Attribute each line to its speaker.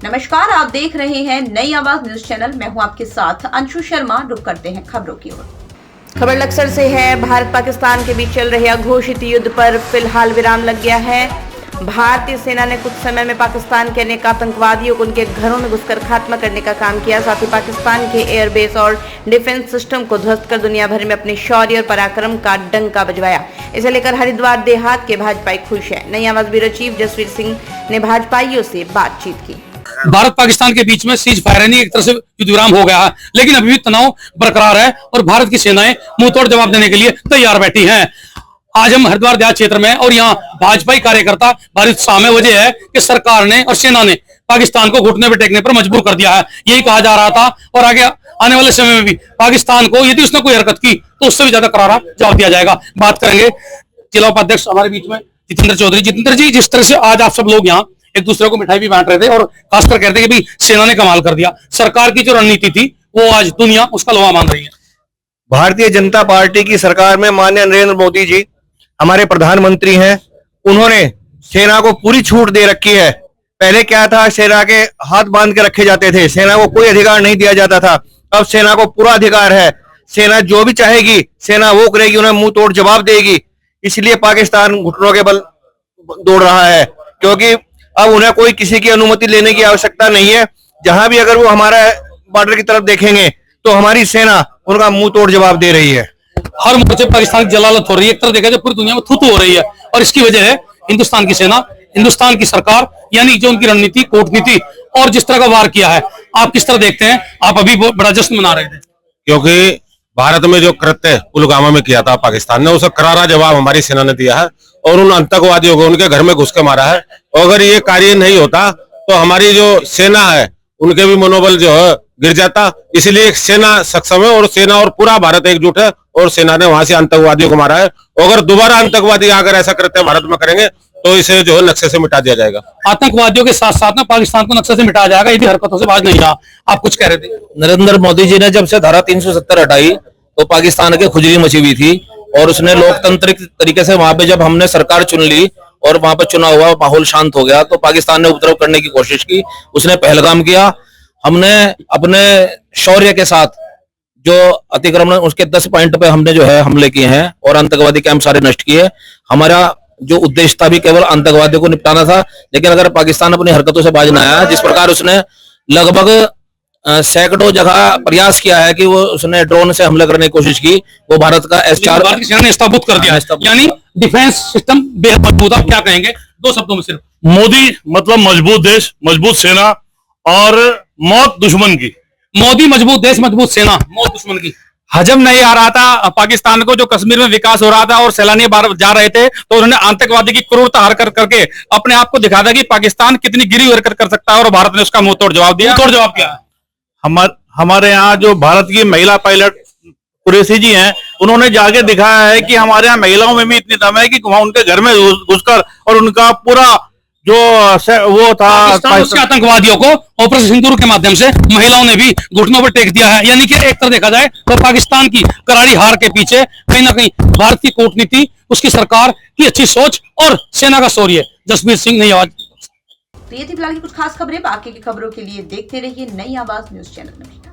Speaker 1: नमस्कार, आप देख रहे हैं नई आवाज न्यूज चैनल। मैं हूं आपके साथ अंशु शर्मा। रुक करते हैं खबरों की ओर। खबर लक्सर से है। भारत पाकिस्तान के बीच चल रहे अघोषित युद्ध पर फिलहाल विराम लग गया है। भारतीय सेना ने कुछ समय में पाकिस्तान के अनेक आतंकवादियों को उनके घरों में घुसकर खात्मा करने का काम किया। साथ ही पाकिस्तान के एयरबेस और डिफेंस सिस्टम को ध्वस्त कर दुनिया भर में अपने शौर्य और पराक्रम का डंका बजवाया। इसे लेकर हरिद्वार देहात के भाजपाई खुश है। नई आवाज ब्यूरो चीफ जसवीर सिंह ने भाजपाइयों से बातचीत की।
Speaker 2: भारत पाकिस्तान के बीच में सीज फायर नहीं, एक तरह से युद्ध विराम हो गया है, लेकिन अभी भी तनाव बरकरार है और भारत की सेनाएं मुंहतोड़ जवाब देने के लिए तैयार बैठी हैं। आज हम हरिद्वार देहात क्षेत्र में और यहाँ भाजपाई कार्यकर्ता भारी उत्साह में। वजह है कि सरकार ने और सेना ने पाकिस्तान को घुटने पर टेकने पर मजबूर कर दिया है। यही कहा जा रहा था और आगे आने वाले समय में भी पाकिस्तान को यदि उसने कोई हरकत की तो उससे भी ज्यादा करारा जवाब दिया जाएगा। बात करेंगे जिला उपाध्यक्ष हमारे बीच में जितेंद्र चौधरी। जितेंद्र जी, जिस तरह से आज आप सब लोग यहाँ एक दूसरे को मिठाई भी बांट रहे थे और खासकर कहते हैं कि भाई सेना ने कमाल कर दिया, सरकार की जो रणनीति थी वो आज दुनिया उसका लोहा मान रही है।
Speaker 3: भारतीय जनता पार्टी की सरकार में माननीय नरेंद्र मोदी जी हमारे प्रधानमंत्री हैं। उन्होंने सेना को पूरी छूट दे रखी है। पहले क्या था, सेना के हाथ बांध के रखे जाते थे, सेना को कोई अधिकार नहीं दिया जाता था। अब सेना को पूरा अधिकार है। सेना जो भी चाहेगी सेना वो करेगी, उन्हें मुंह तोड़ जवाब देगी। इसलिए पाकिस्तान घुटनों के बल दौड़ रहा है, क्योंकि अब उन्हें कोई किसी की अनुमति लेने की आवश्यकता नहीं है। जहां भी अगर वो हमारा बॉर्डर की तरफ देखेंगे तो हमारी सेना उनका मुंह तोड़ जवाब दे रही है।
Speaker 2: हर मोर्चे पाकिस्तान की जलालत हो रही है। एक तरह देखा जाए पूरी दुनिया में थू हो रही है और इसकी वजह है हिंदुस्तान की सेना, हिंदुस्तान की सरकार, यानी जो उनकी रणनीति, कूटनीति और जिस तरह का वार किया है। आप किस तरह देखते हैं? आप अभी बड़ा जश्न मना रहे थे
Speaker 4: क्योंकि भारत में जो कृत्य पुलवामा में किया था पाकिस्तान ने, उसका करारा जवाब हमारी सेना ने दिया है और उन आतंकवादियों को उनके घर में घुस के मारा है। और अगर ये कार्य नहीं होता तो हमारी जो सेना है उनके भी मनोबल जो है गिर जाता। इसलिए सेना सक्षम है और सेना और पूरा भारत एकजुट है और सेना ने वहां से आतंकवादियों को मारा है। अगर दोबारा आतंकवादी अगर ऐसा कृत्य भारत में करेंगे तो इसे जो है नक्शे से मिटा दिया जाएगा।
Speaker 2: आतंकवादियों के साथ साथ में पाकिस्तान को नक्शे से मिटाया जाएगा। यदि हरकतों से बाज नहीं रहा। आप कुछ कह रहे थे?
Speaker 5: नरेंद्र मोदी जी ने जब से धारा 370 हटाई तो पाकिस्तान के खुजली मची हुई थी और उसने लोकतांत्रिक तरीके से वहां पे जब हमने सरकार चुन ली और वहां पे चुनाव हुआ, माहौल शांत हो गया, तो पाकिस्तान ने उपद्रव करने की कोशिश की। उसने पहलगाम किया। हमने अपने शौर्य के साथ जो अतिक्रमण, उसके 10 पॉइंट पे हमने जो है हमले किए हैं और आतंकवादी कैंप सारे नष्ट किए। हमारा जो उद्देश्य था भी केवल आतंकवादियों को निपटाना था। लेकिन अगर पाकिस्तान अपनी हरकतों से बाज न आया, जिस प्रकार उसने लगभग सैकड़ों जगह प्रयास किया है कि वो उसने ड्रोन से हमला करने की कोशिश की, वो भारत का
Speaker 2: भारत की सेना ने स्थापित कर दिया है। यानी डिफेंस सिस्टम बेहद मजबूत। आप क्या कहेंगे 2 शब्दों में सिर्फ?
Speaker 6: मोदी मतलब मजबूत देश, मजबूत सेना और मौत दुश्मन की।
Speaker 2: मोदी मजबूत देश, मजबूत सेना, मौत दुश्मन की।
Speaker 7: हजम नहीं आ रहा था पाकिस्तान को जो कश्मीर में विकास हो रहा था और सैलानी बार जा रहे थे, तो उन्होंने आतंकवादी की क्रूरता हरकत करके अपने आप को दिखा था कि पाकिस्तान कितनी गिरी हरकत कर सकता है और भारत ने उसका मुंह तोड़ जवाब दिया।
Speaker 2: तोड़ जवाब क्या?
Speaker 6: हमारे यहाँ जो भारत की महिला पायलट कुरैशी जी हैं, उन्होंने जाके दिखाया है कि हमारे यहाँ महिलाओं में भी इतनी दम है कि वहां उनके घर में घुसकर और उनका पूरा जो वो था
Speaker 2: आतंकवादियों को ऑपरेशन सिंदूर के माध्यम से महिलाओं ने भी घुटनों पर टेक दिया है। यानी कि एक तरह देखा जाए तो पाकिस्तान की करारी हार के पीछे कहीं ना कहीं भारत की कूटनीति, उसकी सरकार की अच्छी सोच और सेना का शौर्य। जसवीर सिंह, नई आवाज।
Speaker 1: तो ये थी फिलहाल की कुछ खास खबरें। बाकी की खबरों के लिए देखते रहिए नई आवाज न्यूज चैनल में।